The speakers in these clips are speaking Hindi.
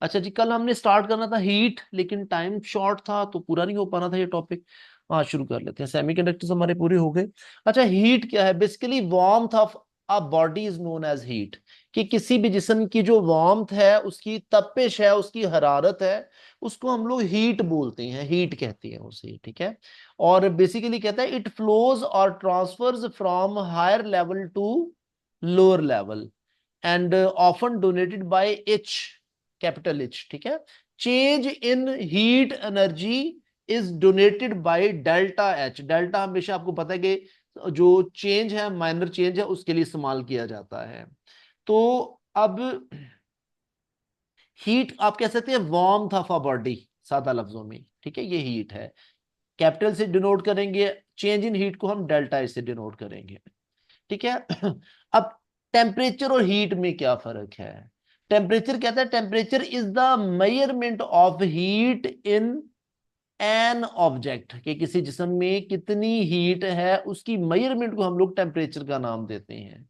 अच्छा जी, कल हमने स्टार्ट करना था हीट, लेकिन टाइम शॉर्ट था तो पूरा नहीं हो पाना था ये टॉपिक। हाँ, शुरू कर लेते हैं। सेमीकंडक्टर्स हमारे पूरे हो गए। अच्छा, हीट क्या है? Basically warmth of a body is known as heat. कि किसी भी जिस्म की जो वार्मथ है, उसकी तपिश है, उसकी हरारत है, उसको हम लोग हीट बोलते हैं, हीट कहते हैं उसे, ठीक है। और बेसिकली कहता है इट फ्लोज और transfers from higher level to lower level and often denoted by H, capital H, ठीक है। Change in heat energy is denoted by delta H. Delta हमेशा आपको पता है कि जो चेंज है, माइनर चेंज है, उसके लिए इस्तेमाल किया जाता है। तो अब हीट आप कह सकते हैं वार्मथ ऑफ अ बॉडी, सादा लफ्जों में, ठीक है, ये हीट है। कैपिटल से डिनोट करेंगे, चेंज इन हीट को हम डेल्टा एच से डिनोट करेंगे, ठीक है। अब टेम्परेचर और हीट में क्या फर्क है? टेम्परेचर कहता है temperature is the measurement of heat in an object, कि किसी जिस्म में कितनी हीट है उसकी मेजरमेंट को हम लोग टेम्परेचर का नाम देते हैं,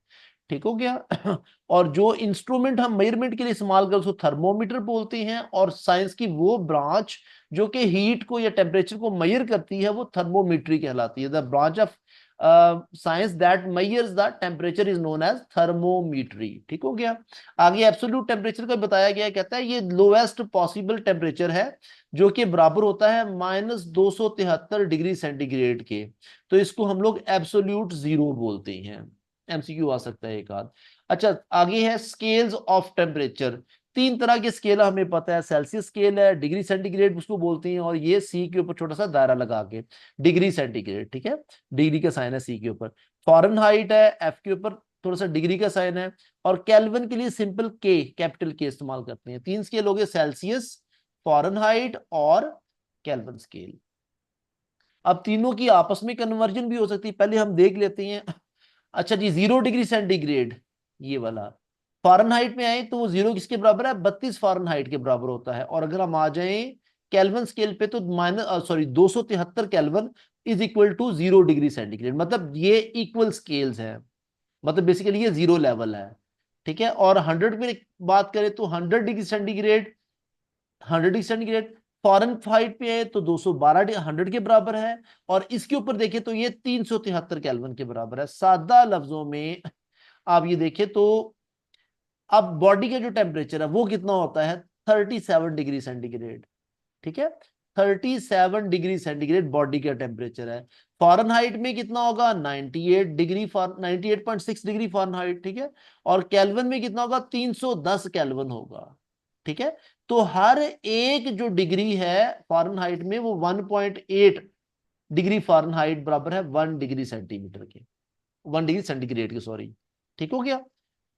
ठीक हो गया। और जो इंस्ट्रूमेंट हम मेजरमेंट के लिए इस्तेमाल करते हैं उसको थर्मोमीटर बोलते हैं, और साइंस की वो ब्रांच जो कि हीट को या टेम्परेचर को मेजर करती है वो थर्मोमीट्री कहलाती है। The branch of science that measures the temperature is known as thermometry, ठीक हो गया। आगे एब्सोल्यूट टेम्परेचर का बताया गया, कहता है ये लोएस्ट पॉसिबल टेम्परेचर है जो कि बराबर होता है -273 डिग्री सेंटीग्रेड के। तो इसको हम लोग एब्सोल्यूट जीरो बोलते हैं। एमसीक्यू आ सकता है एक आध। अच्छा, आगे है स्केल्स ऑफ टेम्परेचर। तीन तरह के स्केल हमें पता है, सेल्सियस स्केल है, डिग्री सेंटीग्रेड उसको बोलते हैं, और ये सी के ऊपर छोटा सा दायरा लगा के डिग्री सेंटीग्रेड, ठीक है। डिग्री का साइन है सी के ऊपर। फॉरेनहाइट है, एफ के ऊपर थोड़ा सा डिग्री का साइन है। और केल्विन के लिए सिंपल के, कैपिटल के इस्तेमाल करते हैं। तीन स्केल हो गए, सेल्सियस, फॉरेनहाइट और केल्विन स्केल। अब तीनों की आपस में कन्वर्जन भी हो सकती है, पहले हम देख लेते हैं। अच्छा जी, 0 डिग्री सेंटीग्रेड ये वाला फारेनहाइट में आए तो वो जीरो किसके बराबर है? 32 फारेनहाइट के बराबर होता है। और अगर हम आ जाएं केल्विन स्केल पे तो 273 kelvin is equal to 0 degree centigrade. मतलब ये इक्वल स्केल्स है, मतलब बेसिकली ये जीरो लेवल है, ठीक है। और 100 में बात करें तो 100 degree centigrade, 100 degree centigrade Fahrenheit पे है तो 212 100 के बराबर है। और इसके ऊपर देखें तो ये 373 केल्विन के बराबर है। सादा लफ्जों में आप ये देखें तो अब बॉडी का जो टेम्परेचर है वो कितना होता है? 37 डिग्री सेंटीग्रेड, ठीक है। 37 डिग्री सेंटीग्रेड बॉडी का टेम्परेचर है। फॉरेनहाइट में कितना होगा? 98 डिग्री फॉरेनहाइट, ठीक है। और केल्विन में कितना होगा? 310 केल्विन होगा, ठीक है। तो हर एक जो डिग्री है फॉरेनहाइट में वो 1.8 डिग्री फॉरेनहाइट बराबर है 1 डिग्री सेंटीमीटर के, 1 डिग्री सेंटीग्रेड के, सॉरी, ठीक हो गया।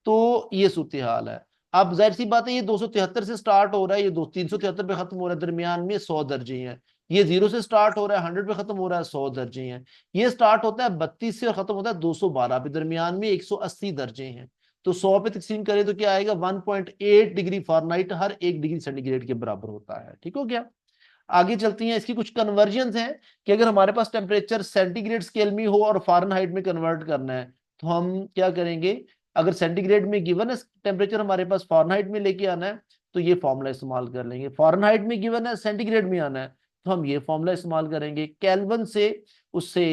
तो ये सूरत हाल है। अब जाहिर सी बात है ये 273 से स्टार्ट हो रहा है, ये 373 पे खत्म हो रहा है, दरमियान में 100 दर्जे हैं। ये 0 से स्टार्ट हो रहा है, 100 पे खत्म हो रहा है, 100 दर्जे हैं। ये स्टार्ट होता है 32 से और खत्म होता है 212 पे, दरमियान में 180 दर्जे हैं। तो 100 पे तकसीम करें तो क्या आएगा? 1.8 डिग्री फॉरेनहाइट हर 1 डिग्री सेंटीग्रेड के बराबर होता है, ठीक हो गया। आगे चलती हैं, इसकी कुछ कन्वर्जन हैं कि अगर हमारे पास टेम्परेचर सेंटीग्रेड स्केल में हो और फारेनहाइट में कन्वर्ट करना है तो हम क्या करेंगे? अगर सेंटीग्रेड में गिवन है टेम्परेचर, हमारे पास फारेनहाइट में लेके आना है तो ये फॉर्मूला इस्तेमाल कर लेंगे। फारेनहाइट में गिवन है, सेंटीग्रेड में आना है तो हम ये फॉर्मूला इस्तेमाल करेंगे। केल्विन से उससे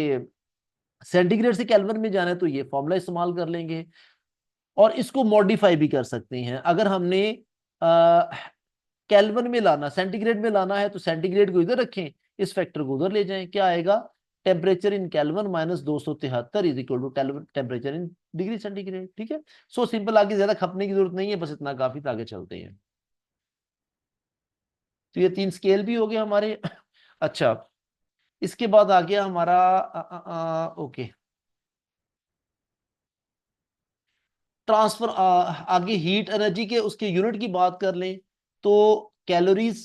सेंटीग्रेड से केल्विन में जाना है तो ये फॉर्मूला इस्तेमाल कर लेंगे। और इसको मॉडिफाई भी कर सकते हैं। अगर हमने केल्विन में लाना, सेंटीग्रेड में लाना है तो सेंटीग्रेड को इधर रखें, इस फैक्टर को उधर ले जाएं, क्या आएगा? Temperature in kelvin -273 is equal to temperature in degree centigrade, ठीक है। सो सिंपल, आगे ज्यादा खपने की जरूरत नहीं है, बस इतना काफी था, आगे चलते हैं। तो ये तीन स्केल भी हो गए हमारे। अच्छा, इसके बाद आ गया हमारा ओके, ट्रांसफर। आगे हीट एनर्जी के उसके यूनिट की बात कर लें तो कैलोरीज,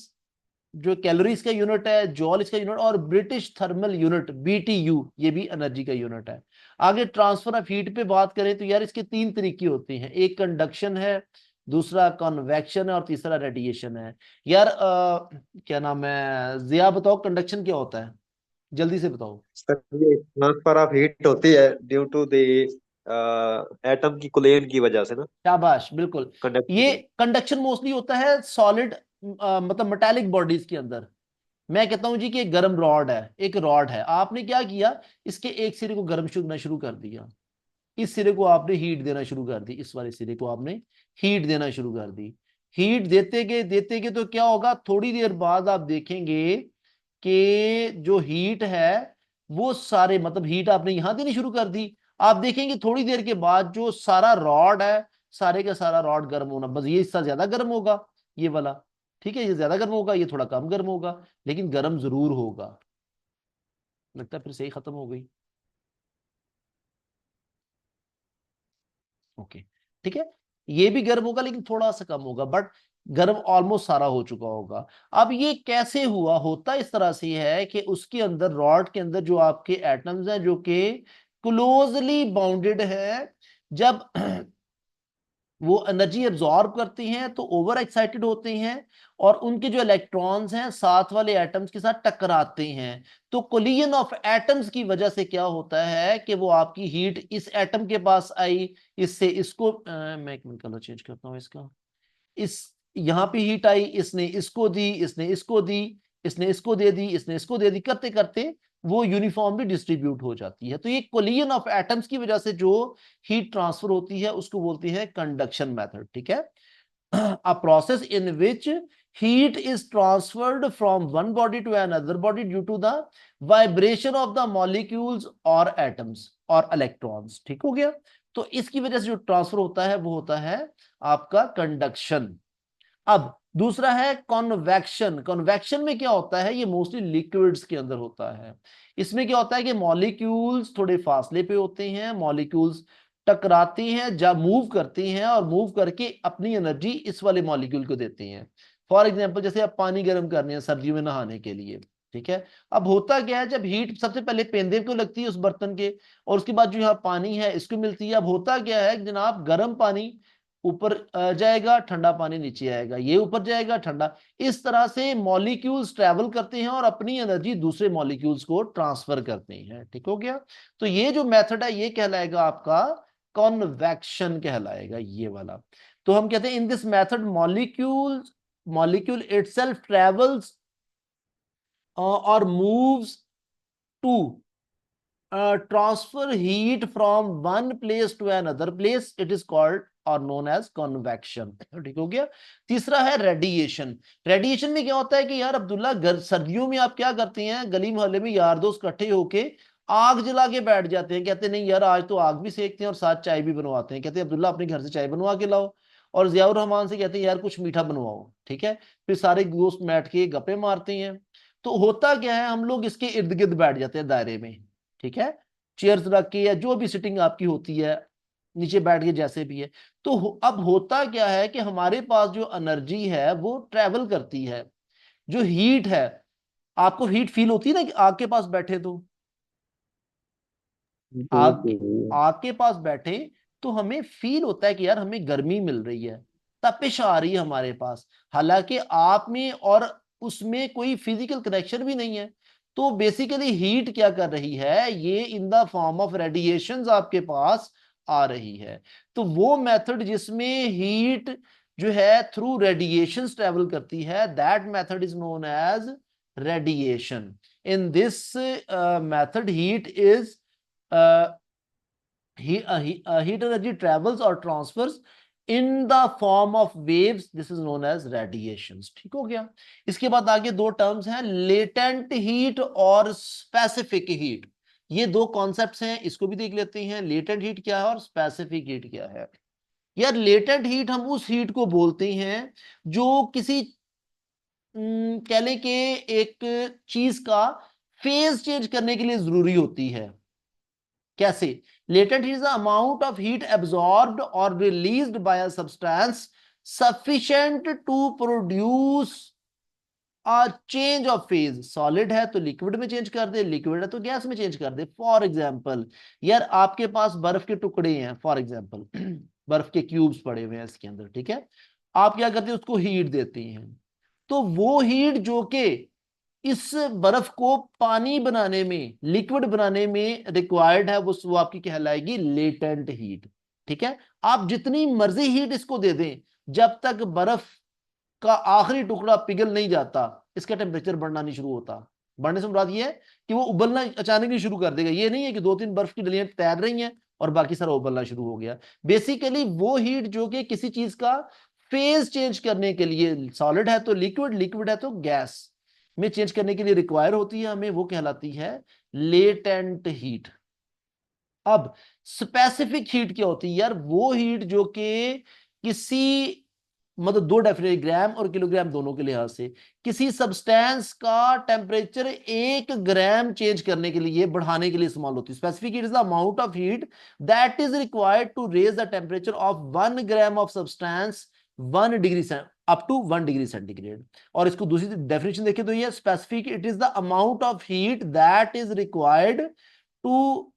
जो कैलोरीज का यूनिट है, जॉल इसका यूनिट, और ब्रिटिश थर्मल यूनिट BTU ये भी एनर्जी का यूनिट है। आगे ट्रांसफर ऑफ हीट पे बात करें तो यार इसके तीन तरीके होते हैं, एक कंडक्शन है, दूसरा कन्वेक्शन है, और तीसरा रेडिएशन है। यार क्या नाम है, जिया बताओ कंडक्शन क्या होता है, जल्दी से बताओ। सर ये ट्रांसफर ऑफ हीट होती है ड्यू टू द एटम की कुलेन की वजह से ना, शाबाश, बिल्कुल। ये कंडक्टिविटी। कंडक्शन मोस्टली होता है सॉलिड मतलब मेटालिक बॉडीज के अंदर, मैं कहता हूं जी कि एक गर्म रॉड है, एक रॉड है, आपने क्या किया, इसके एक सिरे को गर्म करना शुरू कर दिया, इस सिरे को आपने हीट देना शुरू कर दी, इस वाले सिरे को आपने हीट देना शुरू कर दी। हीट देते गए तो क्या होगा, थोड़ी देर बाद आप देखेंगे कि जो हीट है वो सारे, मतलब हीट आपने यहां देनी शुरू कर दी, आप देखेंगे थोड़ी देर के बाद जो सारा रॉड है, सारे का सारा रॉड गर्म होना, बस ये हिस्सा ज्यादा गर्म होगा, ये वाला, ठीक है, ये ज्यादा गर्म होगा, ये थोड़ा कम गर्म होगा, लेकिन गर्म जरूर होगा। लगता है फिर सही खत्म हो गई। ओके, ठीक है, ये भी गर्म होगा लेकिन थोड़ा सा कम होगा, बट गर्म ऑलमोस्ट सारा हो चुका होगा। अब ये कैसे हुआ, होता इस तरह से है कि उसके अंदर, रॉड के अंदर जो आपके एटम्स हैं जो कि क्लोजली बाउंडेड है, जब वो एनर्जी एब्जॉर्ब करती हैं तो ओवर एक्साइटेड होते हैं, और उनके जो इलेक्ट्रॉन्स हैं साथ वाले एटम्स के साथ टकराते हैं, तो कोलिजन ऑफ एटम्स की वजह से क्या होता है कि वो आपकी हीट इस एटम के पास आई, इससे इसको मैं एक मिनट कलर चेंज करता हूं इसका, इस यहां पे हीट आई, इसने इसको दी, इसने इसको दी, इसने इसको दे दी, इसने इसको दे दी, करते करते वो यूनिफॉर्मली डिस्ट्रीब्यूट हो जाती है। तो ये कोलिजन ऑफ एटम्स की वजह से जो हीट ट्रांसफर होती है उसको बोलते हैं कंडक्शन मेथड, ठीक है। a process in which heat is transferred from one body to another body due to the vibration of the molecules or atoms or electrons, ठीक हो गया। तो इसकी वजह से जो ट्रांसफर होता है वो होता है आपका कंडक्शन। अब दूसरा है कॉन्वेक्शन। कॉन्वेक्शन में क्या होता है, ये मोस्टली लिक्विड्स के अंदर होता है। इसमें क्या होता है कि मॉलिक्यूल्स थोड़े फासले पे होते हैं, मॉलिक्यूल्स टकराती हैं, जब मूव करती हैं और मूव करके अपनी एनर्जी इस वाले मॉलिक्यूल को देती हैं। फॉर एग्जांपल जैसे आप पानी गर्म करने हैं सर्दियों में नहाने के लिए, ठीक है, अब होता क्या है, जब हीट सबसे पहले पेंदे को लगती है उस बर्तन के, और उसके बाद जो यहाँ पानी है इसको मिलती है। अब होता क्या है जनाब, गर्म पानी ऊपर जाएगा, ठंडा पानी नीचे आएगा, ये ऊपर जाएगा, ठंडा, इस तरह से मॉलिक्यूल्स ट्रैवल करते हैं और अपनी एनर्जी दूसरे मॉलिक्यूल्स को ट्रांसफर करते हैं, ठीक हो गया। तो ये जो मेथड है ये कहलाएगा आपका कॉन्वेक्शन कहलाएगा, ये वाला। तो हम कहते हैं in this method molecule itself travels और moves to transfer heat from one place to another place, it is called और नोन एज कॉन्वेक्शन, ठीक हो गया। तीसरा है रेडिएशन। रेडिएशन में क्या होता है कि यार अब्दुल्ला, सर्दियों में आप क्या करते हैं, गली मोहल्ले में यार दोस्त इकट्ठे होके आग जला के बैठ जाते हैं, कहते हैं नहीं यार आज तो आग भी सेकते हैं और साथ चाय भी बनवाते हैं, कहते हैं अब्दुल्ला अपने घर से चाय बनवा के लाओ, और जियाउर रहमान से कहते हैं यार कुछ मीठा बनवाओ, ठीक है, फिर सारे दोस्त बैठ के गप्पे मारते हैं। तो होता क्या है, हम लोग इसके इर्द गिर्द बैठ जाते हैं दायरे में, ठीक है, चेयर्स रख के या जो भी सिटिंग आपकी होती है, नीचे बैठ के जैसे भी है। तो अब होता क्या है कि हमारे पास जो एनर्जी है वो ट्रेवल करती है, जो हीट है, आपको हीट फील होती है ना कि आग के पास बैठे, तो जी आग जी। आग के पास बैठे तो हमें फील होता है कि यार हमें गर्मी मिल रही है, तपिश आ रही है हमारे पास, हालांकि आप में और उसमें कोई फिजिकल कनेक्शन भी नहीं है। तो बेसिकली हीट क्या कर रही है, ये इन द फॉर्म ऑफ रेडिएशंस आपके पास आ रही है। तो वो मेथड जिसमें हीट जो है थ्रू रेडिएशंस ट्रेवल करती है, that method is known as radiation. In this method heat is heat energy travels or transfers in the form of waves, this is known as radiations, ठीक हो गया। इसके बाद आगे दो टर्म्स हैं, लेटेंट हीट और स्पेसिफिक हीट। ये दो कॉन्सेप्ट्स हैं, इसको भी देख लेते हैं, लेटेंट हीट क्या है और स्पेसिफिक हीट क्या है। यार लेटेंट हीट हम उस हीट को बोलते हैं जो किसी कह लें कि एक चीज का फेज चेंज करने के लिए जरूरी होती है। कैसे, latent heat is the amount of heat absorbed or released by a substance sufficient to produce a change of phase। Solid है तो लिक्विड में चेंज कर दे, लिक्विड है तो गैस में चेंज कर दे। फॉर एग्जांपल यार आपके पास बर्फ के टुकड़े हैं, फॉर एग्जांपल बर्फ के क्यूब्स पड़े हुए हैं इसके अंदर, ठीक है, आप क्या करते हैं, उसको हीट देते हैं, तो वो हीट जो कि इस बर्फ को पानी बनाने में, लिक्विड बनाने में रिक्वायर्ड है, वो आपकी कहलाएगी लेटेंट हीट, ठीक है। आप जितनी मर्जी हीट इसको दे दें, जब तक बर्फ का आखिरी टुकड़ा पिघल नहीं जाता, इसका टेम्परेचर बढ़ना नहीं शुरू होता। बढ़ने से मुराद ये है कि वो उबलना अचानक नहीं शुरू कर देगा। ये नहीं है कि 2-3 बर्फ की डलियां तैर रही हैं और बाकी सारा उबलना शुरू हो गया। बेसिकली वो हीट जो कि किसी चीज का फेज चेंज करने के लिए, सॉलिड है तो लिक्विड, लिक्विड है तो गैस में चेंज करने के लिए रिक्वायर होती है हमें, वो कहलाती है लेटेंट हीट। अब स्पेसिफिक हीट क्या होती है यार? वो हीट जो कि किसी, मतलब दो डेफिनेट, ग्राम और किलोग्राम दोनों के लिहाज से, किसी सब्सटेंस का टेम्परेचर 1 ग्राम चेंज करने के लिए, बढ़ाने के लिए इस्तेमाल होती है। Specific heat is the amount of heat that is required to raise the temperature of 1 gram of substance 1 degree up to 1 degree centigrade. और इसको दूसरी डेफिनेशन देखें तो ये specific, it is the amount of heat that is required to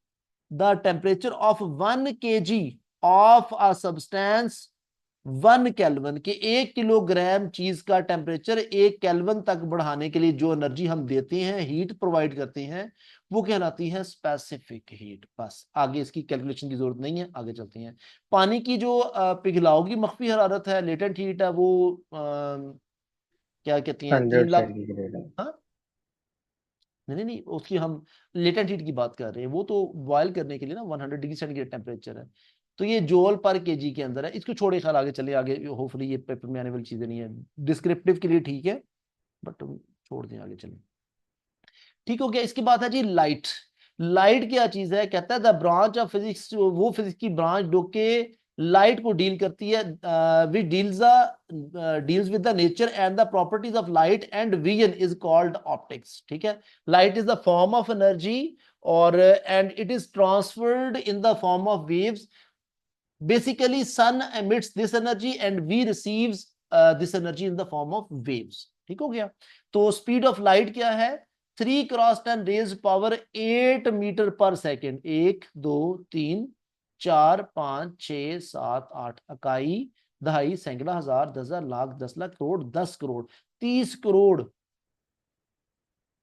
the temperature of 1 kg of a substance 1 kelvin, के 1 किलोग्राम चीज का टेम्परेचर 1 केल्विन तक बढ़ाने के लिए जो एनर्जी हम देते हैं, हीट प्रोवाइड करते हैं, वो कहलाती है स्पेसिफिक हीट। बस आगे इसकी कैलकुलेशन की जरूरत नहीं है, आगे चलते हैं। पानी की जो पिघलाव की मख्फी हरारत है, लेटेंट हीट है, वो क्या कहती हैं, 100 3 लाख। सेंटीग्रेड। हाँ, नहीं नहीं, उसकी हम लेटेंट हीट की बात कर रहे हैं, वो तो बॉयल करने के लिए ना 100 डिग्री सेंटीग्रेड टेम्परेचर है। तो ये जूल पर केजी के अंदर है। इसको छोड़े, ख्याल आगे चले, आगे होपफुली ये पेपर में आने वाली चीजें नहीं है, डिस्क्रिप्टिव के लिए ठीक है, बट छोड़ दें, आगे चलें। ठीक हो गया। इसके बाद है जी लाइट। लाइट क्या चीज है? कहता है द ब्रांच ऑफ फिजिक्स, वो फिजिक्स की ब्रांच जो कि लाइट को डील करती है, which deals with the nature and the properties of light and vision, is called optics. ठीक है, light is the form of energy और and it is transferred in the form of waves. Basically sun emits this energy and we receives this energy in the form of waves. ठीक हो गया। तो स्पीड ऑफ लाइट क्या है? 3 × 10 रेज पावर 8 मीटर पर सेकेंड। 1 2 3 4 5 6 7 8, इकाई, दहाई, सैकड़ा, हजार, 10,000, लाख, 10 लाख, करोड़, 10 करोड़, 30 करोड़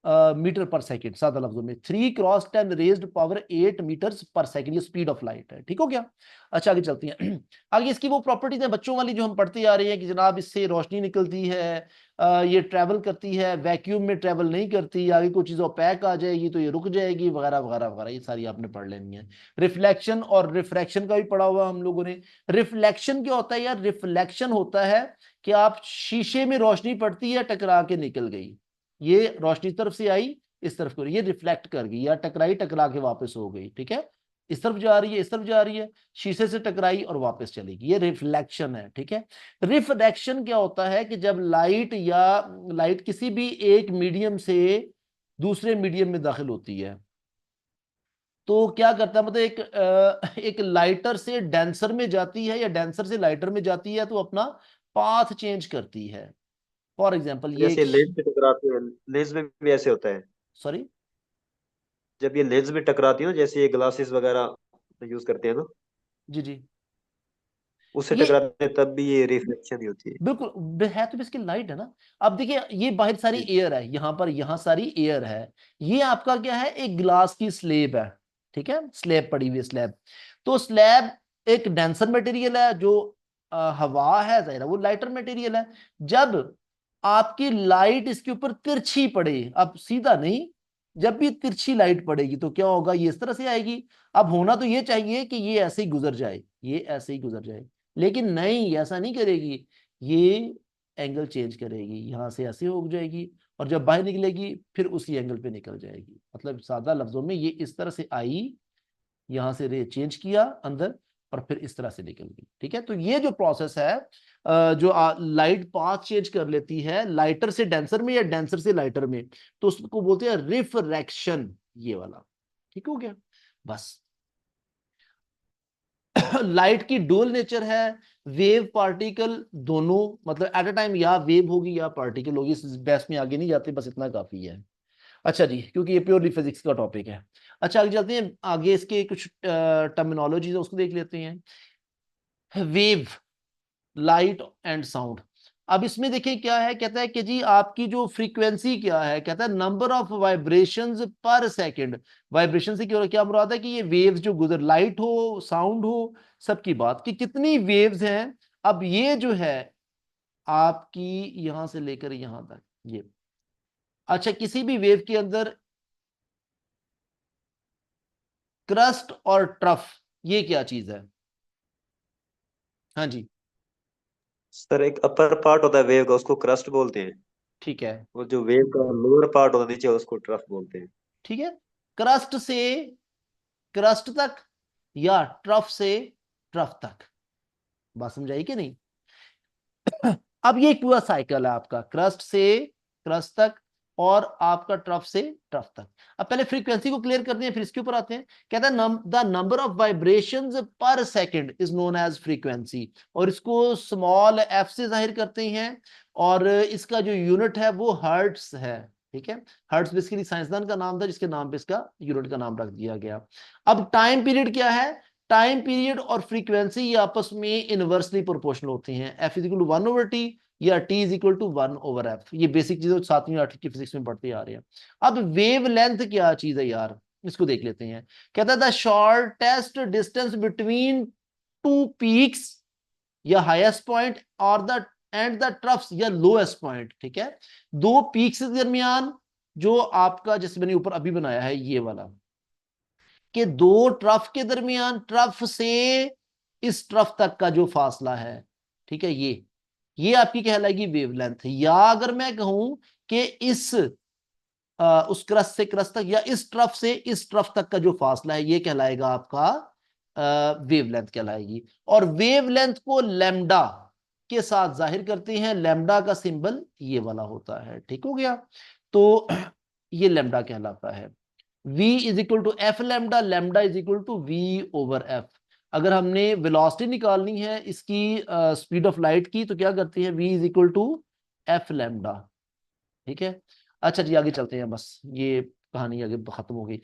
मीटर पर सेकेंड। सादा लफ्जों में 3 × 10 रेज्ड पावर 8 मीटर्स पर सेकेंड, ये स्पीड ऑफ लाइट है। ठीक हो गया। अच्छा, आगे चलती हैं। आगे इसकी वो प्रॉपर्टीज है बच्चों वाली जो हम पढ़ते आ रहे हैं कि जनाब इससे रोशनी निकलती है, ये ट्रैवल करती है, वैक्यूम में ट्रैवल नहीं करती, आगे कोई चीज पैक आ जाएगी तो ये रुक जाएगी, वगैरह वगैरह वगैरह, ये सारी आपने पढ़ लेनी है। रिफ्लेक्शन और रिफ्रैक्शन का भी पढ़ा हुआ हम लोगों ने। रिफ्लेक्शन क्या होता है यार? रिफ्लेक्शन होता है कि आप शीशे में रोशनी पड़ती है, टकरा के निकल गई, ये रोशनी इस तरफ से आई, इस तरफ को, ये रिफ्लेक्ट कर गई, या टकराई, टकरा के वापस हो गई। ठीक है, इस तरफ जा रही है, इस तरफ जा रही है, शीशे से टकराई और वापस चलेगी, ये रिफ्लेक्शन है। ठीक है। रिफ्रैक्शन क्या होता है कि जब लाइट किसी भी एक मीडियम से दूसरे मीडियम में दाखिल होती है तो क्या करता है, मतलब एक लाइटर से डेंसर में जाती है या डेंसर से लाइटर में जाती है, तो अपना पाथ चेंज करती है। फॉर एग्जाम्पल ये, जैसे लेंस में टकराती है, लेंस में भी ऐसे होता है। सॉरी, जब ये लेंस में टकराती है ना, जैसे ये ग्लासेस वगैरह यूज करते हैं ना, जी जी, उससे ये टकराते हैं तब भी ये रिफ्लेक्शन ही होती है। बिल्कुल है तो इसकी लाइट है ना। अब देखिए, ये बाहर सारी जी। एयर है, यहाँ पर, यहाँ सारी एयर है, ये आपका क्या है? एक ग्लास की स्लेब है। ठीक है, स्लेब पड़ी हुई स्लेब। तो स्लेब एक डेंसर मटेरियल है, जो हवा है, जाहिर है वो लाइटर मटेरियल है। जब आपकी लाइट इसके ऊपर तिरछी पड़े, अब सीधा नहीं, जब भी तिरछी लाइट पड़ेगी तो क्या होगा? ये इस तरह से आएगी। अब होना तो ये चाहिए कि ये ऐसे ही गुजर जाए, ये ऐसे ही गुजर जाए, लेकिन नहीं, ऐसा नहीं करेगी, ये एंगल चेंज करेगी, यहां से ऐसे हो जाएगी, और जब बाहर निकलेगी फिर उसी एंगल पे निकल जाएगी। मतलब सादा लफ्जों में, ये इस तरह से आई, यहां से रे चेंज किया अंदर, और फिर इस तरह से निकल गई। ठीक है, तो ये जो प्रोसेस है, जो लाइट पाथ चेंज कर लेती है लाइटर से डेंसर में या डेंसर से लाइटर में, तो उसको बोलते हैं रिफ्रैक्शन, ये वाला। ठीक हो गया। बस लाइट की डुअल नेचर है, वेव पार्टिकल दोनों, मतलब एट अ टाइम या वेव होगी या पार्टिकल होगी, इस बहस में आगे नहीं जाते, बस इतना काफी है। अच्छा जी, क्योंकि ये प्योरली फिजिक्स का टॉपिक है। अच्छा, आगे चलते हैं, आगे इसके कुछ टर्मिनोलॉजी है उसको देख लेते हैं। Wave, light and sound. अब इसमें देखिए क्या है, कहता है कि जी आपकी जो फ्रीक्वेंसी क्या है, कहता है number of vibrations per second. Vibration से क्या मुराद है? कि ये वेव्स जो गुजर, लाइट हो, साउंड हो, सबकी बात कि कितनी वेव्स हैं। अब ये जो है आपकी यहां से लेकर यहां तक ये। अच्छा, किसी भी वेव के अंदर क्रस्ट और ट्रफ ये क्या चीज है? हाँ जी, सर एक अपर पार्ट होता है वेव का, उसको क्रस्ट बोलते हैं। ठीक है, और जो वेव का लोअर पार्ट होता है नीचे, उसको ट्रफ बोलते हैं। ठीक है। क्रस्ट से क्रस्ट तक या ट्रफ से ट्रफ तक, बात समझाई कि नहीं? अब ये पूरा साइकिल है आपका, क्रस्ट से क्रस्ट तक और आपका ट्रफ से ट्रफ तक। अब पहले फ्रीक्वेंसी को क्लियर करते हैं, फिर इसके ऊपर आते हैं। कहता है the number of vibrations per second is known as frequency, और इसको स्मॉल एफ से जाहिर करते हैं, और इसका जो यूनिट है वो हर्ट्स है। ठीक है, हर्ट्स बेसिकली साइंसदान का नाम था जिसके नाम पे इसका यूनिट का नाम रख दिया गया। अब टाइम पीरियड क्या है? टाइम पीरियड और फ्रीक्वेंसी ये आपस में इनवर्सली प्रोपोर्शनल होती हैं। F is equal to 1/t या T is equal to 1/f। ये बेसिक चीजें 7वीं 8वीं की फिजिक्स में पढ़ते आ रहे हैं। अब वेव लेंथ क्या चीज है यार, इसको देख लेते हैं। कहता है the shortest distance between two peaks या हाईएस्ट पॉइंट और द एंड द ट्रफ्स या लोएस्ट पॉइंट। ठीक है, दो पीक्स के दरमियान जो आपका, जैसे मैंने ऊपर अभी बनाया है ये वाला, कि दो ट्रफ के दरमियान, ट्रफ से इस ट्रफ तक का जो फासला है, ठीक है, ये आपकी कहलाएगी वेवलेंथ। या अगर मैं कहूं कि इस उस क्रस्ट से क्रस्ट तक या इस ट्रफ से इस ट्रफ तक का जो फासला है, ये कहलाएगा आपका वेवलेंथ कहलाएगी। और वेवलेंथ को लैम्डा के साथ जाहिर करते हैं, लैम्डा का सिंबल ये वाला होता है। ठीक हो गया, तो ये लैम्डा कहलाता है। v is equal to F lambda, lambda is equal to v/f। अगर हमने वेलोसिटी निकालनी है इसकी स्पीड ऑफ लाइट की, तो क्या करते हैं, v is equal to F lambda. ठीक है, अच्छा जी आगे चलते हैं, बस ये कहानी आगे खत्म हो गई।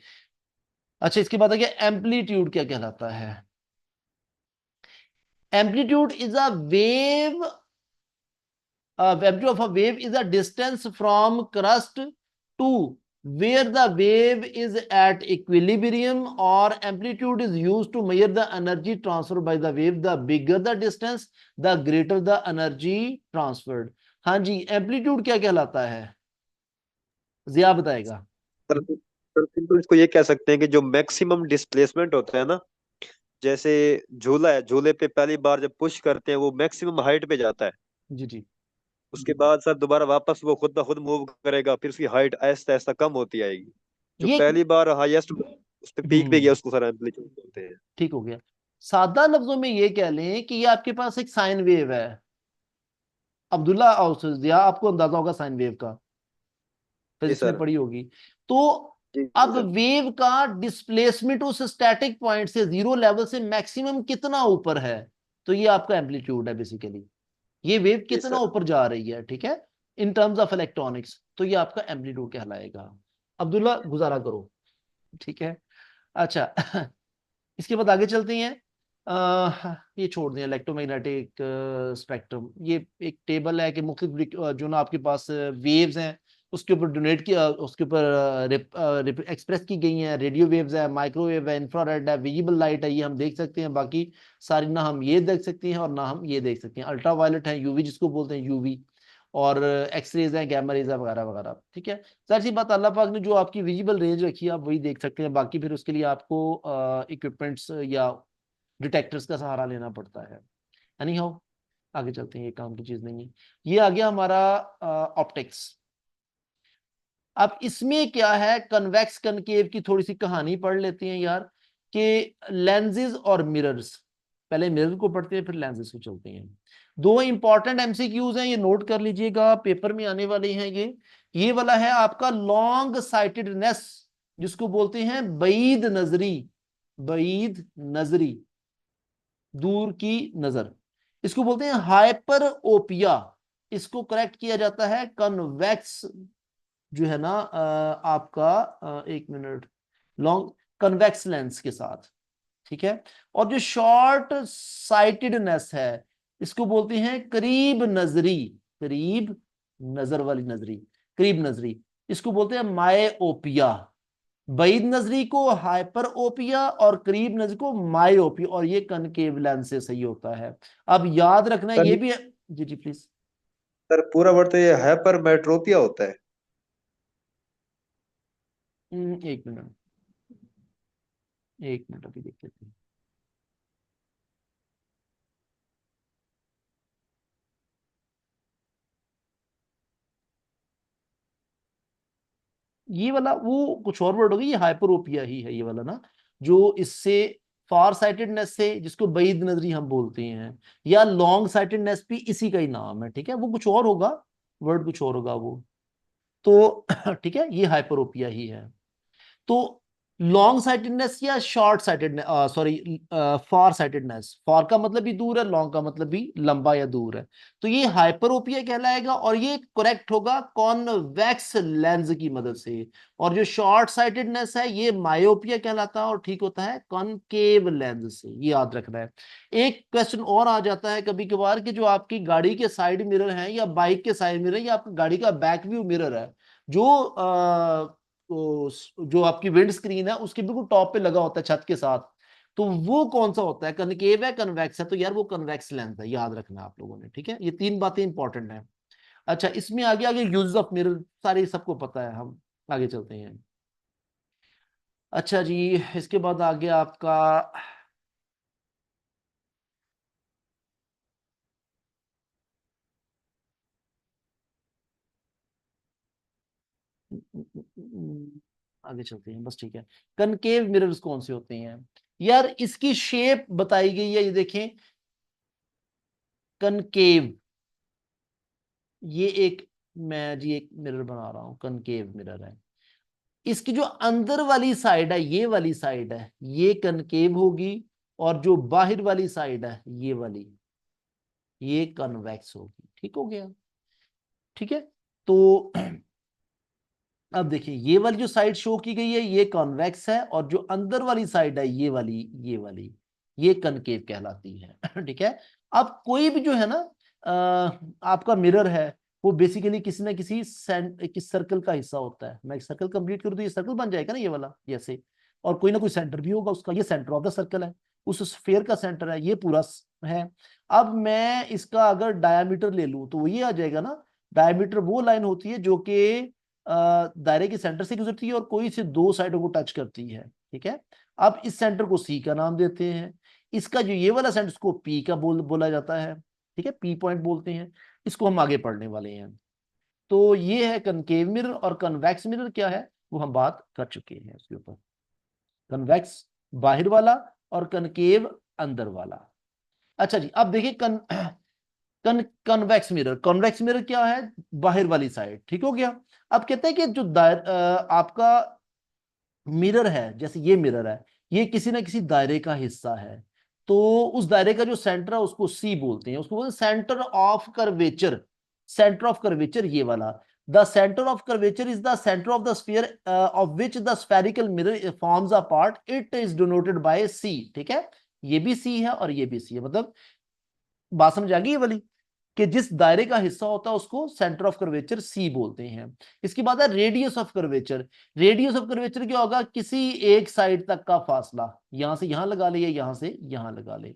अच्छा, इसके बाद आगे एम्पलीट्यूड क्या कहलाता है? Amplitude is a wave, amplitude of a wave is a distance from crust to where the wave is at equilibrium, or amplitude is used to measure the energy transferred by the wave. The bigger the distance, the greater the energy transferred. हाँ जी, एम्पलीट्यूड क्या कहलाता है? जिया बताएगा। सर सर सिंपल इसको ये कह सकते हैं कि जो मैक्सिमम डिस्प्लेसमेंट होता है ना, जैसे झूला है, झूले पे पहली बार जब पुश करते हैं वो मैक्सिमम हाइट पे जाता है। जी जी, उसके बाद सर दोबारा वापस वो खुद ब खुद मूव करेगा, फिर उसकी हाइट ऐसा ऐसा कम होती आएगी। जो ये पहली बार हाईएस्ट उस पे पीक पे गया उसको सर एम्पलीट्यूड बोलते हैं। ठीक हो गया। सादा लफ्जों में ये कह लें कि ये आपके पास एक साइन वेव है। अब्दुल्ला और जिया, आपको अंदाजा होगा साइन वेव का, जी फिजिक्स में सर। पढ़ी होगी। तो जी जी अब सर। वेव का डिस्प्लेसमेंट उस स्टैटिक पॉइंट से, जीरो लेवल से मैक्सिमम कितना ऊपर है, तो ये आपका एम्पलीट्यूड है बेसिकली। ये वेव जी कितना सर। ऊपर जा रही है, ठीक है, इन टर्म्स ऑफ इलेक्ट्रॉनिक्स, तो ये आपका एम्पलीट्यूड कहलाएगा। अब्दुल्ला गुजारा करो, ठीक है। अच्छा इसके बाद आगे चलते हैं। ये छोड़ दें, इलेक्ट्रोमैग्नेटिक स्पेक्ट्रम। ये एक टेबल है कि मुख्तलिफ जो ना आपके पास वेव्स हैं, उसके ऊपर डोनेट किया, उसके ऊपर एक्सप्रेस की गई हैं। रेडियो वेव्स है, माइक्रोवेव है, इंफ्रारेड है, विजिबल लाइट है, ये हम देख सकते हैं। बाकी सारी ना हम ये देख सकते हैं और ना हम ये देख सकते हैं। अल्ट्रा वायलेट है, यूवी जिसको बोलते हैं, यूवी, और एक्सरेज है, गैमा रेज है, वगैरह वगैरह। ठीक है, जाहिर सी बात, अल्लाह पाक ने जो आपकी विजिबल रेंज रखी है आप वही देख सकते हैं। बाकी फिर उसके लिए आपको इक्विपमेंट्स या डिटेक्टर्स का सहारा लेना पड़ता है। एनी हाउ, आगे चलते हैं, ये काम की चीज नहीं है। ये आ गया हमारा ऑप्टिक्स। अब इसमें क्या है, कन्वेक्स कनकेव की थोड़ी सी कहानी पढ़ लेते हैं यार, कि लेंसेज और मिरर्स। पहले मिरर को पढ़ते हैं फिर लेंसेज को चलते हैं। दो इंपॉर्टेंट एमसीक्यूज हैं, ये नोट कर लीजिएगा, पेपर में आने वाले हैं ये वाला है आपका लॉन्ग साइटेडनेस, जिसको बोलते हैं बईद नजरी। बईद नजरी, दूर की नजर, इसको बोलते हैं हाइपर ओपिया। इसको करेक्ट किया जाता है कन्वेक्स, जो है ना आपका एक मिनट, लॉन्ग कन्वेक्स लेंस के साथ। ठीक है, और जो शॉर्ट साइटेडनेस है इसको बोलते हैं करीब नजरी। करीब नजर वाली नजरी, करीब नजरी, इसको बोलते हैं मायोपिया। बईद नजरी को हाइपर ओपिया और करीब नजरी को मायोपिया, और ये कनकेव लेंस से सही होता है। अब याद रखना सर ये भी है। जी जी प्लीज। सर पूरा वर्ड तो ये हाइपरमेट्रोपिया होता है। एक मिनट, एक मिनट अभी देख लेते हैं। ये वाला वो कुछ और वर्ड हो गया, ये हाइपरोपिया ही है ये वाला ना, जो इससे फार साइटेडनेस से, जिसको बईद नजरी हम बोलते हैं, या लॉन्ग साइटेडनेस भी इसी का ही नाम है, ठीक है, वो कुछ और होगा, वर्ड कुछ और होगा वो। तो ठीक है, ये हाइपरोपिया ही है। तो लॉन्ग साइटेडनेस या short sightedness, sorry, far sightedness, far का मतलब भी दूर है, लॉन्ग का मतलब भी लंबा या दूर है, तो ये हाइपरोपिया कहलाएगा, और ये करेक्ट होगा कॉन्वेक्स लेंस की मदद से। और जो शॉर्ट साइटेडनेस है ये मायोपिया कहलाता है, और ठीक होता है कॉनकेव लेंस से, ये याद रखना है। एक क्वेश्चन और आ जाता है कभी कभार कि जो आपकी गाड़ी के साइड मिरर है, या बाइक के साइड मिरर, या आपकी गाड़ी का बैक व्यू मिरर है, जो तो जो आपकी विंड स्क्रीन है उसके बिल्कुल टॉप पे लगा होता है छत के साथ, तो वो कौन सा होता है, कनकेव है कन्वेक्स है, तो यार वो कन्वेक्स लेंस है, याद रखना आप लोगों ने, ठीक है, ये तीन बातें इंपॉर्टेंट है। अच्छा, इसमें आगे आगे यूज ऑफ मिरर सारे सबको पता है, हम आगे चलते हैं। अच्छा जी, इसके बाद आगे आपका आगे चलते हैं बस, ठीक है। कनकेव मिरर्स कौन से होते हैं यार, इसकी शेप बताई गई है, ये देखें, कनकेव, ये एक, मैं जी एक मिरर बना रहा हूं, कनकेव मिरर है, इसकी जो अंदर वाली साइड है, ये वाली साइड है, ये कनकेव होगी, और जो बाहर वाली साइड है ये वाली, ये कन्वेक्स होगी, ठीक हो गया, ठीक है। तो अब देखिए, ये वाली जो साइड शो की गई है ये कॉन्वेक्स है, और जो अंदर वाली साइड है ये वाली, ये वाली, ये कनकेव कहलाती है ठीक है। अब कोई भी जो है ना, आपका मिरर है, वो बेसिकली किसी ना किसी किस सर्कल का हिस्सा होता है। मैं एक सर्कल कंप्लीट करूँ तो ये सर्कल बन जाएगा ना, ये वाला जैसे, और कोई ना कोई सेंटर भी होगा उसका, ये सेंटर ऑफ द सर्कल है, उस स्फेयर का सेंटर है, ये पूरा है। अब मैं इसका अगर डायामीटर ले लूं तो वो ये आ जाएगा ना, डायामीटर वो लाइन होती है जो कि दायरे के सेंटर से गुजरती है और कोई से दो साइडों को टच करती है, ठीक है। अब इस सेंटर को सी का नाम देते हैं, इसका जो ये वाला सेंटर, इसको पी का बोला जाता है, ठीक है, पी पॉइंट बोलते हैं, इसको हम आगे पढ़ने वाले हैं। तो ये है कनकेव मिरर, और कन्वेक्स मिरर क्या है वो हम बात कर चुके हैं उसके ऊपर। कन्वेक्स बाहर वाला, और कनकेव अंदर वाला। अच्छा जी, अब देखिए कन्वेक्स मिरर, कन्वेक्स मिरर क्या है, बाहर वाली साइड, ठीक हो गया। अब कहते हैं कि जो आपका मिरर है, जैसे ये मिरर है, ये किसी ना किसी दायरे का हिस्सा है, तो उस दायरे का जो सेंटर है उसको सी बोलते हैं, उसको बोलते हैं centre of curvature. Centre of curvature ये वाला, the centre of curvature is the centre of the sphere of which the spherical mirror forms a part, it is denoted by C, ठीक है। ये भी सी है और ये भी सी है, मतलब बात समझ आ गई ये वाली, कि जिस दायरे का हिस्सा होता है उसको सेंटर ऑफ कर्वेचर सी बोलते हैं। इसके बाद है radius of curvature. Radius of curvature क्या होगा, किसी एक साइड तक का फासला, यहां से यहां लगा ले या यहां से यहां लगा ले,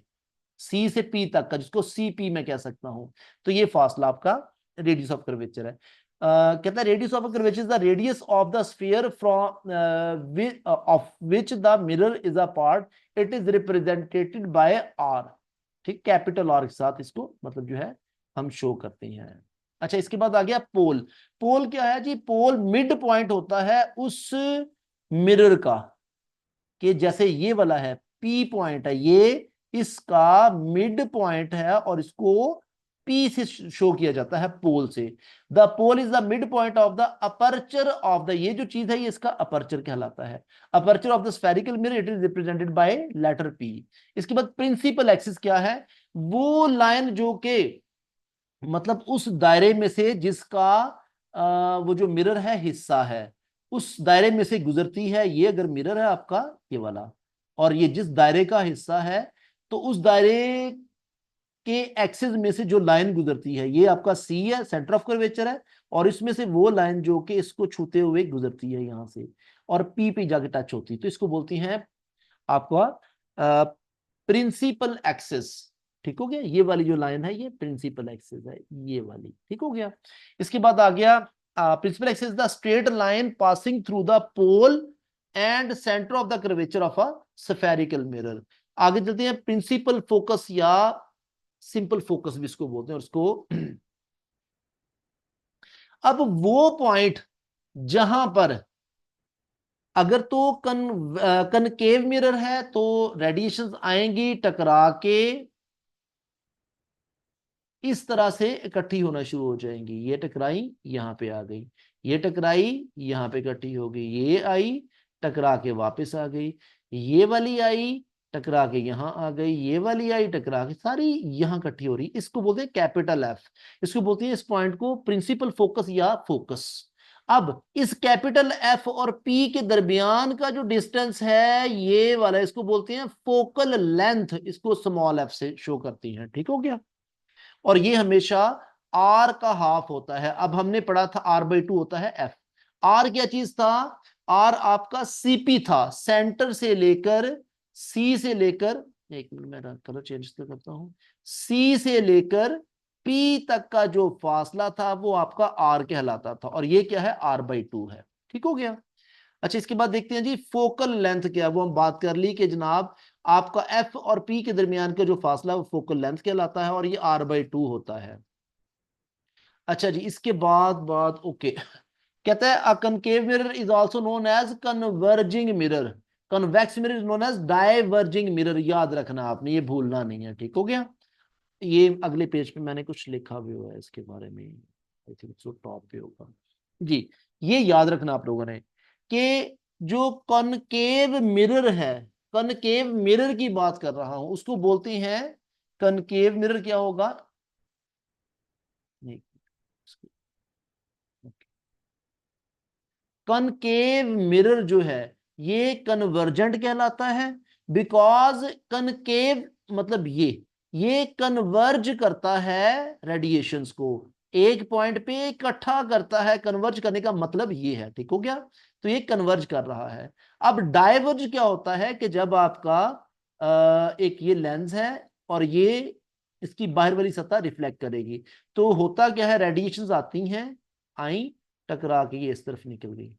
सी से पी तक का, जिसको सी पी मैं कह सकता हूं, तो ये फासला आपका रेडियस ऑफ कर्वेचर है। कहता है radius of curvature is the radius of the sphere from of which the mirror is a part, it is represented by R, ठीक, कैपिटल आर के साथ इसको मतलब जो है हम शो करते हैं। अच्छा, इसके बाद आ गया पोल। पोल क्या है जी, पोल मिड पॉइंट होता है उस मिरर का, कि जैसे ये वाला है पी पॉइंट है, ये इसका मिड पॉइंट है, और इसको पी से शो किया जाता है पोल से। The pole is the mid point of the aperture of the, ये जो चीज है ये इसका अपर्चर कहलाता है। Aperture of the spherical mirror, it is represented by letter P. इसके बाद प्रिंसिपल एक्सिस क्या है, वो लाइन जो के मतलब उस दायरे में से जिसका वो जो मिरर है हिस्सा है, उस दायरे में से गुजरती है, ये अगर मिरर है आपका ये वाला, और ये जिस दायरे का हिस्सा है, तो उस दायरे के एक्सिस में से जो लाइन गुजरती है ये आपका सी है, सेंटर ऑफ कर्वेचर है, और इसमें से वो लाइन जो कि इसको छूते हुए गुजरती है यहां से, और पी पे जाके टच होती है, तो इसको बोलती है आपका प्रिंसिपल एक्सिस, ठीक हो गया। ये वाली जो लाइन है ये प्रिंसिपल एक्सिस है, ये वाली, ठीक हो गया। इसके बाद आ गया principal axis the straight line passing through the pole and centre of the curvature of a spherical mirror. आगे चलते हैं, प्रिंसिपल फोकस या सिंपल फोकस भी इसको बोलते हैं, और इसको अब वो पॉइंट जहां पर अगर तो कनकेव मिरर है तो रेडिएशन आएंगी टकरा के इस तरह से इकट्ठी होना शुरू हो जाएंगी। ये टकराई यहां पे आ गई, ये टकराई यहां पे इकट्ठी हो गई, ये आई टकरा के वापस आ गई, ये वाली आई टकरा के यहां आ गई, ये वाली आई टकरा के, सारी यहां इकट्ठी हो रही। इसको बोलते हैं कैपिटल एफ। इसको बोलते हैं इस पॉइंट को प्रिंसिपल फोकस या फोकस। अब इस कैपिटल एफ और पी के दरमियान का जो डिस्टेंस है ये वाला, इसको बोलते हैं फोकल लेंथ, इसको स्मॉल एफ से शो करती हैं, ठीक हो गया। और ये हमेशा आर का हाफ होता है। अब हमने पढ़ा था r/2 होता है एफ। आर क्या चीज था? आर आपका सीपी था, सेंटर से लेकर सी से लेकर, एक मिनट मैं कलर चेंज तो करता हूं, सी से लेकर पी तक का जो फासला था वो आपका आर कहलाता था, और ये क्या है? r/2 है, ठीक हो गया। अच्छा, इसके बाद देखते हैं जी फोकल लेंथ क्या है। वो हम बात कर ली कि जनाब आपका एफ और पी के दरमियान का जो फासला वो फोकल लेंथ कहलाता है, और ये r/2 होता है। अच्छा जी, इसके बाद ओके, कहता है a concave mirror is also known as converging mirror, convex mirror is known as diverging mirror. याद रखना आपने, ये भूलना नहीं है, ठीक हो गया। ये अगले पेज पे मैंने कुछ लिखा भी हुआ है इसके बारे में, आई थिंक सो टॉप पे होगा जी। ये याद रखना आप लोगों ने कि जो कनकेव मिरर है, कनकेव मिरर की बात कर रहा हूं, उसको बोलते हैं कनकेव मिरर। क्या होगा? कनकेव मिरर जो है ये कन्वर्जेंट कहलाता है, बिकॉज कनकेव मतलब ये कन्वर्ज करता है रेडिएशंस को, एक पॉइंट पे इकट्ठा करता है। कन्वर्ज करने का मतलब ये है, ठीक हो गया। तो ये कन्वर्ज कर रहा है। अब डाइवर्ज क्या होता है कि जब आपका एक ये लेंस है और ये इसकी बाहर वाली सतह रिफ्लेक्ट करेगी, तो होता क्या है, रेडिएशंस आती हैं, आई टकरा के ये इस तरफ निकल गई,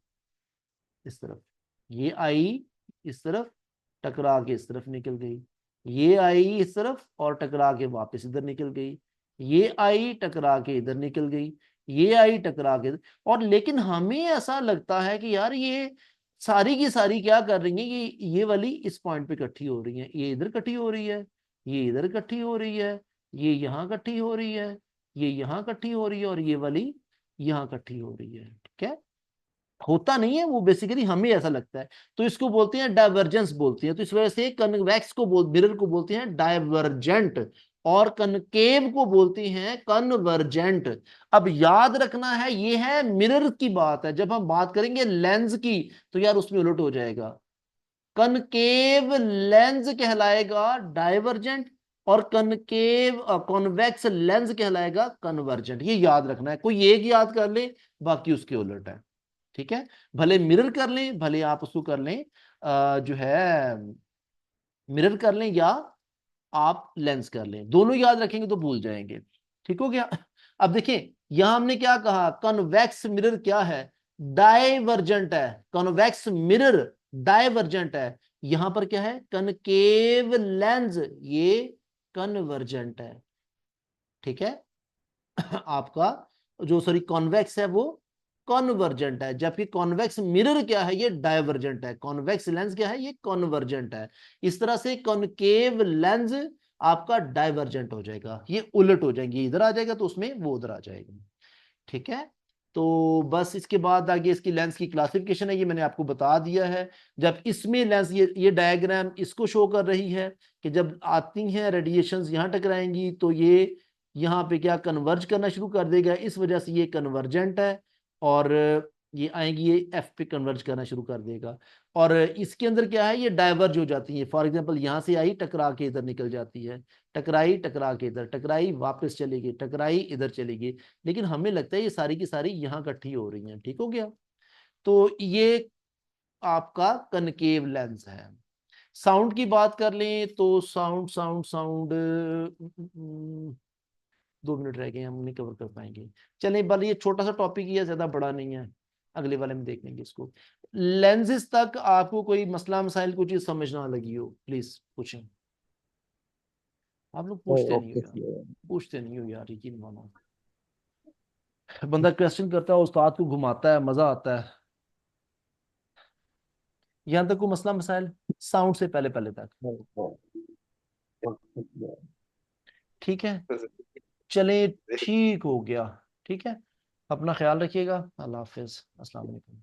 इस तरफ, ये आई इस तरफ टकरा के इस तरफ निकल गई, ये आई इस तरफ और टकरा के वापस इधर निकल गई, ये आई टकरा के इधर निकल गई, ये आई टकरा के और लेकिन हमें ऐसा लगता है कि यार ये सारी की सारी क्या कर रही है, ये वाली इस पॉइंट पे इकट्ठी हो रही है, ये इधर इकट्ठी हो रही है, ये इधर इकट्ठी हो रही है, ये यहाँ इकट्ठी हो रही है, ये यहाँ इकट्ठी हो रही है, और ये वाली यहाँ इकट्ठी हो रही है, ठीक है। होता नहीं है वो, बेसिकली हमें ऐसा लगता है। तो इसको बोलते हैं डाइवर्जेंस बोलते हैं। तो इस वजह से कन्वेक्स को मिरर को बोलते हैं डाइवर्जेंट, और कनकेव को बोलते हैं कन्वर्जेंट। अब याद रखना है ये है मिरर की बात है, जब हम बात करेंगे लेंस की तो यार उसमें उलट हो जाएगा। कनकेव लेंस कहलाएगा डाइवर्जेंट, और कनकेव कॉन्वेक्स लेंस कहलाएगा कन्वर्जेंट। ये याद रखना है, कोई एक याद कर ले बाकी उसके उलट है, ठीक है। भले मिरर कर लें, भले आप उसको कर लें जो है मिरर कर लें, या आप लेंस कर लें, दोनों याद रखेंगे तो भूल जाएंगे, ठीक हो गया। अब देखिए यहां हमने क्या कहा, कन्वेक्स मिरर क्या है? डाइवर्जेंट है। कन्वेक्स मिरर डाइवर्जेंट है। यहां पर क्या है? कनकेव लेंस ये कन्वर्जेंट है, ठीक है। आपका जो सॉरी कॉन्वेक्स है वो कॉन्वर्जेंट है, जबकि कॉन्वेक्स मिरर क्या है? ये डाइवर्जेंट है। कॉन्वेक्स लेंस क्या है? ये कॉन्वर्जेंट है। इस तरह से कॉन्केव लेंस आपका डाइवर्जेंट हो जाएगा, ये उलट हो जाएंगे, इधर आ जाएगा तो उसमें वो उधर आ जाएगा, ठीक है। तो बस इसके बाद आगे इसकी लेंस की क्लासिफिकेशन है, ये मैंने आपको बता दिया है। जब इसमें लेंस ये डायग्राम इसको शो कर रही है कि जब आती हैं रेडिएशंस यहाँ टकराएंगी तो ये यहाँ पे क्या कन्वर्ज करना शुरू कर देगा, इस वजह से ये कन्वर्जेंट है, और ये आएंगी ये एफ पे कन्वर्ज करना शुरू कर देगा। और इसके अंदर क्या है, ये डाइवर्ज हो जाती है। फॉर एग्जांपल यहाँ से आई टकरा के इधर निकल जाती है, टकराई टकरा के इधर, टकराई वापस चलेगी, टकराई इधर चलेगी, लेकिन हमें लगता है ये सारी की सारी यहाँ इकट्ठी हो रही हैं, ठीक हो गया। तो ये आपका कनकेव लेंस है। साउंड की बात कर लें तो साउंड साउंड साउंड 2 मिनट रह गए, हम नहीं कवर कर पाएंगे। चलें, बल ये छोटा सा टॉपिक ही है, ज्यादा बड़ा नहीं है, अगले वाले में देख लेंगे इसको। लेंसेज तक आपको कोई मसला मसाइल कुछ चीज समझ ना लगी हो, प्लीज पूछें। आप लोग पूछते नहीं हो ओके यार, पूछते नहीं हो यार, यकीन मानो। बंदा क्वेश्चन करता है, उस्ताद को घुमाता है, मजा आता है। यहाँ तक कोई मसला मसाइल साउंड से पहले पहले तक? ठीक है, चले, ठीक हो गया। ठीक है, अपना ख्याल रखिएगा। अल्लाह हाफिज, अस्सलाम वालेकुम।